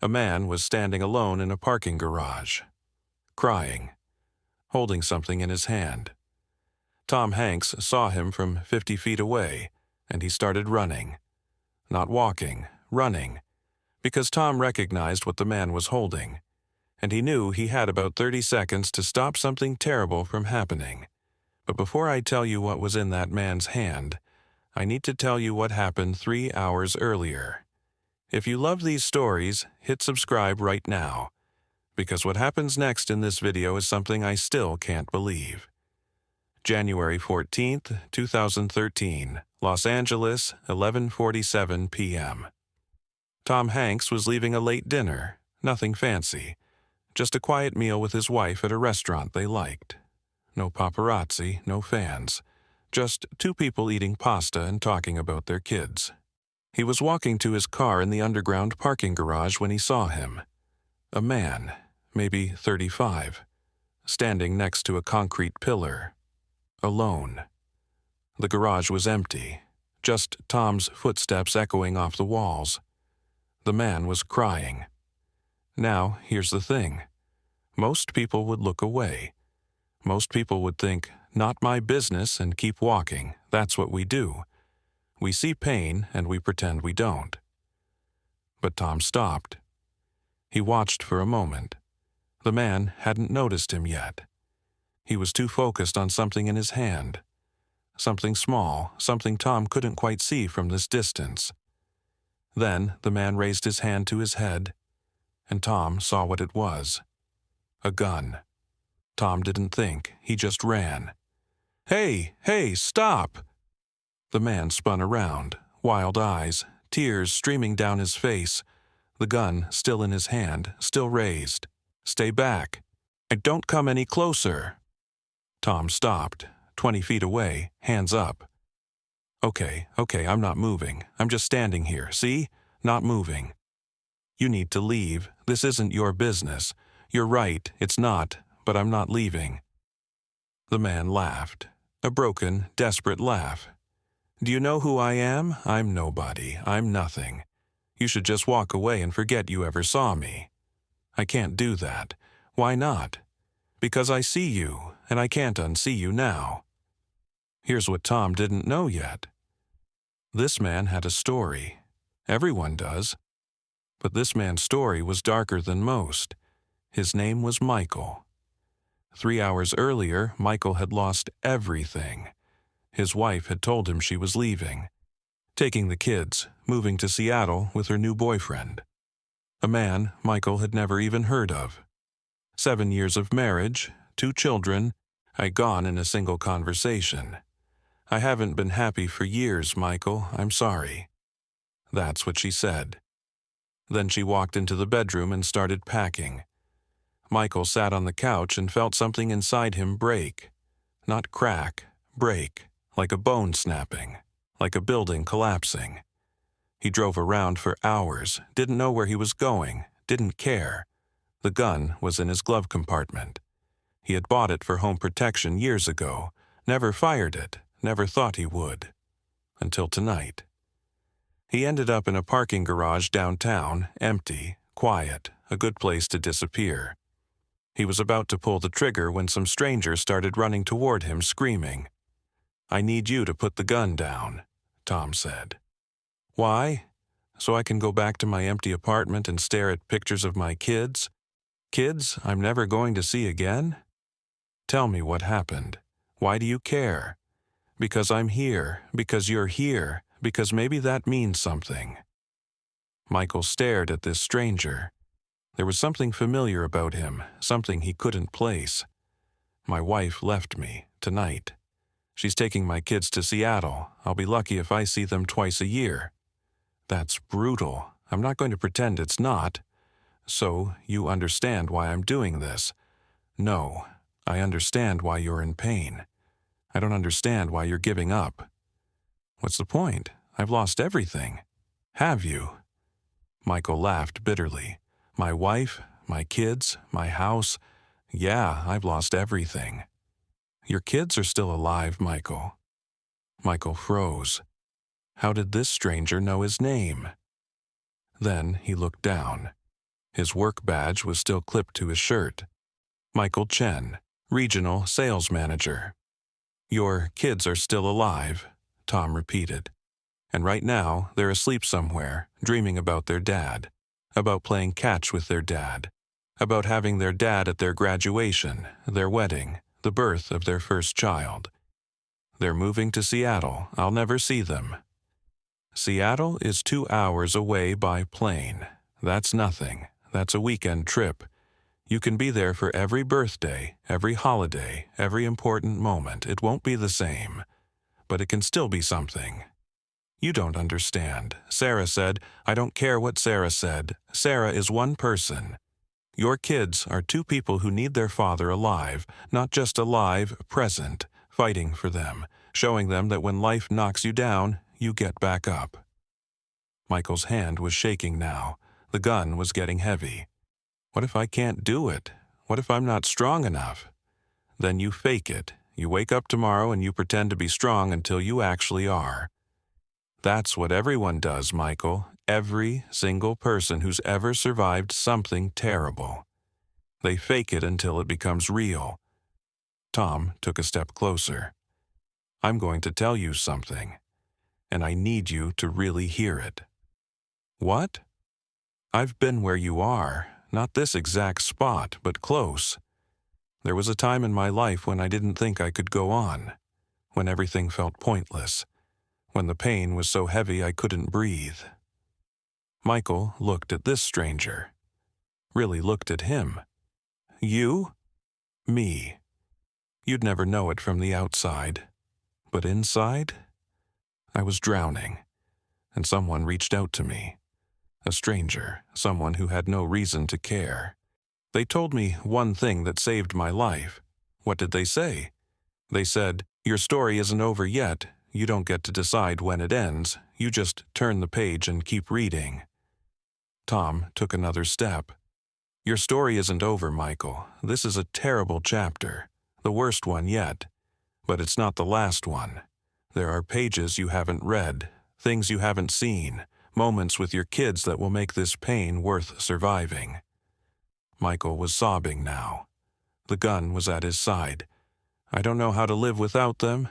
A man was standing alone in a parking garage, crying, holding something in his hand. Tom Hanks saw him from 50 feet away, and he started running. Not walking, running, because Tom recognized what the man was holding, and he knew he had about 30 seconds to stop something terrible from happening. But before I tell you what was in that man's hand, I need to tell you what happened 3 hours earlier. If you love these stories, hit subscribe right now, because what happens next in this video is something I still can't believe. January 14th, 2013, Los Angeles, 11:47 p.m. Tom Hanks was leaving a late dinner, nothing fancy, just a quiet meal with his wife at a restaurant they liked. No paparazzi, no fans, just two people eating pasta and talking about their kids. He was walking to his car in the underground parking garage when he saw him. A man, maybe 35, standing next to a concrete pillar, alone. The garage was empty, just Tom's footsteps echoing off the walls. The man was crying. Now, here's the thing. Most people would look away. Most people would think, not my business, and keep walking. That's what we do. We see pain and we pretend we don't. But Tom stopped. He watched for a moment. The man hadn't noticed him yet. He was too focused on something in his hand. Something small, something Tom couldn't quite see from this distance. Then the man raised his hand to his head, and Tom saw what it was. A gun. Tom didn't think, he just ran. Hey, stop! The man spun around, wild eyes, tears streaming down his face, the gun still in his hand, still raised. Stay back. Don't come any closer. Tom stopped, 20 feet away, hands up. Okay, I'm not moving. I'm just standing here, see? Not moving. You need to leave. This isn't your business. You're right, it's not, but I'm not leaving. The man laughed, a broken, desperate laugh. Do you know who I am? I'm nobody. I'm nothing. You should just walk away and forget you ever saw me. I can't do that. Why not? Because I see you, and I can't unsee you now. Here's what Tom didn't know yet. This man had a story. Everyone does. But this man's story was darker than most. His name was Michael. 3 hours earlier, Michael had lost everything. His wife had told him she was leaving, taking the kids, moving to Seattle with her new boyfriend. A man Michael had never even heard of. 7 years of marriage, 2 children, gone in a single conversation. I haven't been happy for years, Michael, I'm sorry. That's what she said. Then she walked into the bedroom and started packing. Michael sat on the couch and felt something inside him break. Not crack, break, like a bone snapping, like a building collapsing. He drove around for hours, didn't know where he was going, didn't care. The gun was in his glove compartment. He had bought it for home protection years ago, never fired it, never thought he would. Until tonight. He ended up in a parking garage downtown, empty, quiet, a good place to disappear. He was about to pull the trigger when some stranger started running toward him, screaming. I need you to put the gun down, Tom said. Why? So I can go back to my empty apartment and stare at pictures of my kids? Kids I'm never going to see again? Tell me what happened. Why do you care? Because I'm here, because you're here, because maybe that means something. Michael stared at this stranger. There was something familiar about him, something he couldn't place. My wife left me, tonight. She's taking my kids to Seattle. I'll be lucky if I see them twice a year. That's brutal. I'm not going to pretend it's not. So, you understand why I'm doing this. No, I understand why you're in pain. I don't understand why you're giving up. What's the point? I've lost everything. Have you? Michael laughed bitterly. My wife, my kids, my house. Yeah, I've lost everything. Your kids are still alive, Michael. Michael froze. How did this stranger know his name? Then he looked down. His work badge was still clipped to his shirt. Michael Chen, Regional Sales Manager. "Your kids are still alive," Tom repeated. "And right now, they're asleep somewhere, dreaming about their dad, about playing catch with their dad, about having their dad at their graduation, their wedding, the birth of their first child. They're moving to Seattle. I'll never see them." Seattle is 2 hours away by plane. That's nothing. That's a weekend trip. You can be there for every birthday, every holiday, every important moment. It won't be the same, but it can still be something. "You don't understand," Sarah said. "I don't care what Sarah said. Sarah is one person. Your kids are 2 people who need their father alive, not just alive, present, fighting for them, showing them that when life knocks you down, you get back up." Michael's hand was shaking now. The gun was getting heavy. "What if I can't do it? What if I'm not strong enough?" "Then you fake it. You wake up tomorrow and you pretend to be strong until you actually are." That's what everyone does, Michael. Every single person who's ever survived something terrible. They fake it until it becomes real. Tom took a step closer. "I'm going to tell you something, and I need you to really hear it." "What?" "I've been where you are, not this exact spot, but close. There was a time in my life when I didn't think I could go on, when everything felt pointless, when the pain was so heavy I couldn't breathe." Michael looked at this stranger. Really looked at him. "You?" "Me. You'd never know it from the outside. But inside? I was drowning, and someone reached out to me. A stranger, someone who had no reason to care. They told me one thing that saved my life." "What did they say?" "They said, 'Your story isn't over yet. You don't get to decide when it ends. You just turn the page and keep reading.'" Tom took another step. "Your story isn't over, Michael. This is a terrible chapter, the worst one yet. But it's not the last one. There are pages you haven't read, things you haven't seen, moments with your kids that will make this pain worth surviving." Michael was sobbing now. The gun was at his side. "I don't know how to live without them."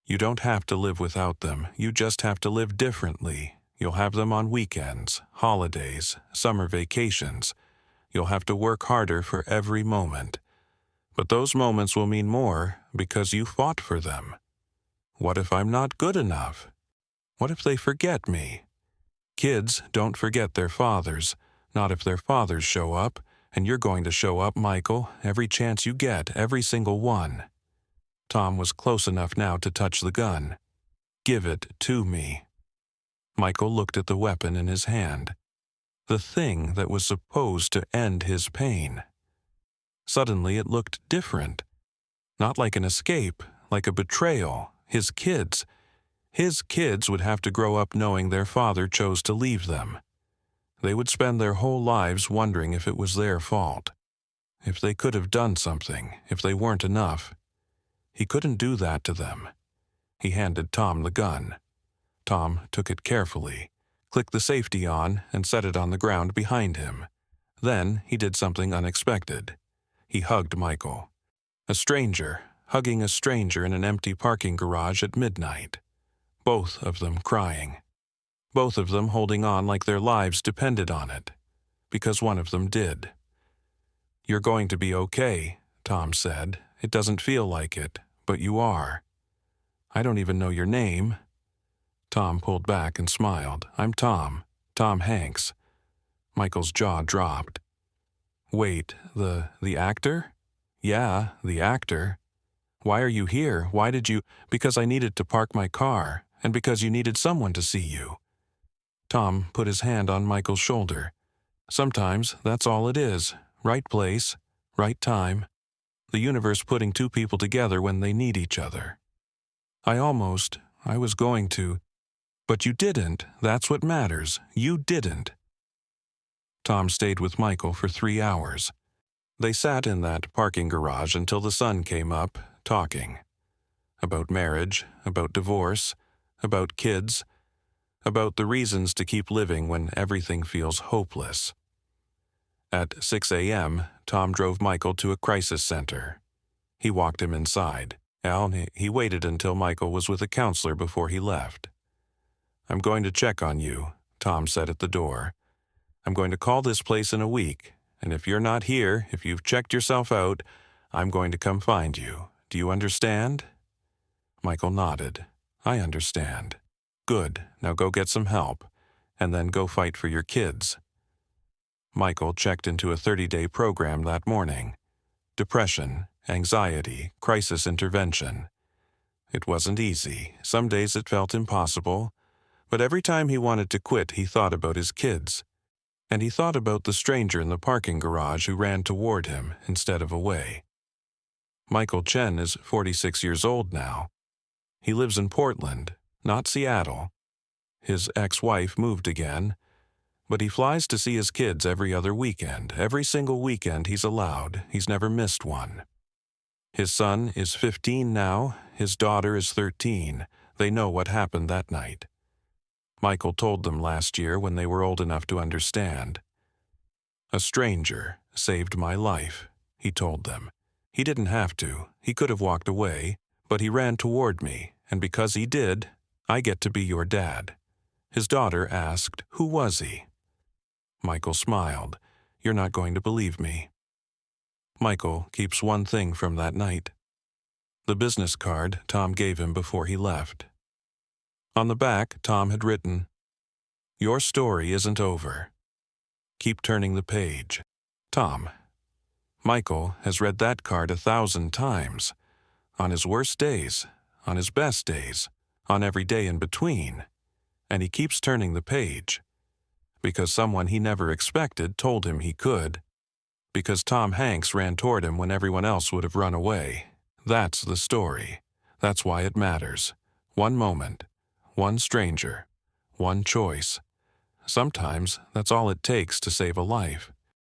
"You don't have to live without them. You just have to live differently. You'll have them on weekends, holidays, summer vacations. You'll have to work harder for every moment. But those moments will mean more because you fought for them. What if I'm not good enough? What if they forget me? Kids don't forget their fathers, not if their fathers show up, and you're going to show up, Michael, every chance you get, every single one." Tom was close enough now to touch the gun. "Give it to me." Michael looked at the weapon in his hand. The thing that was supposed to end his pain. Suddenly it looked different. Not like an escape, like a betrayal. His kids. His kids would have to grow up knowing their father chose to leave them. They would spend their whole lives wondering if it was their fault. If they could have done something, if they weren't enough. He couldn't do that to them. He handed Tom the gun. Tom took it carefully, clicked the safety on, and set it on the ground behind him. Then he did something unexpected. He hugged Michael. A stranger, hugging a stranger in an empty parking garage at midnight. Both of them crying. Both of them holding on like their lives depended on it. Because one of them did. "You're going to be okay," Tom said. "It doesn't feel like it, but you are. I don't even know your name." Tom pulled back and smiled. "I'm Tom. Tom Hanks." Michael's jaw dropped. "Wait, the actor?" "Yeah, the actor. Why are you here? Why did you—" "Because I needed to park my car, and because you needed someone to see you." Tom put his hand on Michael's shoulder. "Sometimes that's all it is. Right place, right time. The universe putting 2 people together when they need each other. I was going to. But you didn't. That's what matters. You didn't." Tom stayed with Michael for 3 hours. They sat in that parking garage until the sun came up, talking. About marriage, about divorce, about kids, about the reasons to keep living when everything feels hopeless. At 6 a.m., Tom drove Michael to a crisis center. He walked him inside. He waited until Michael was with a counselor before he left. "I'm going to check on you," Tom said at the door. "I'm going to call this place in a week, and if you're not here, if you've checked yourself out, I'm going to come find you. Do you understand?" Michael nodded. "I understand." "Good. Now go get some help, and then go fight for your kids." Michael checked into a 30-day program that morning. Depression, anxiety, crisis intervention. It wasn't easy. Some days it felt impossible. But every time he wanted to quit, he thought about his kids. And he thought about the stranger in the parking garage who ran toward him instead of away. Michael Chen is 46 years old now. He lives in Portland, not Seattle. His ex-wife moved again, but he flies to see his kids every other weekend. Every single weekend he's allowed. He's never missed one. His son is 15 now. His daughter is 13. They know what happened that night. Michael told them last year when they were old enough to understand. "A stranger saved my life," he told them. "He didn't have to. He could have walked away, but he ran toward me, and because he did, I get to be your dad." His daughter asked, "Who was he?" Michael smiled. "You're not going to believe me." Michael keeps one thing from that night. The business card Tom gave him before he left. On the back, Tom had written, "Your story isn't over. Keep turning the page. Tom." Michael has read that card 1,000 times. On his worst days, on his best days, on every day in between. And he keeps turning the page. Because someone he never expected told him he could. Because Tom Hanks ran toward him when everyone else would have run away. That's the story. That's why it matters. One moment. One stranger. One choice. Sometimes that's all it takes to save a life.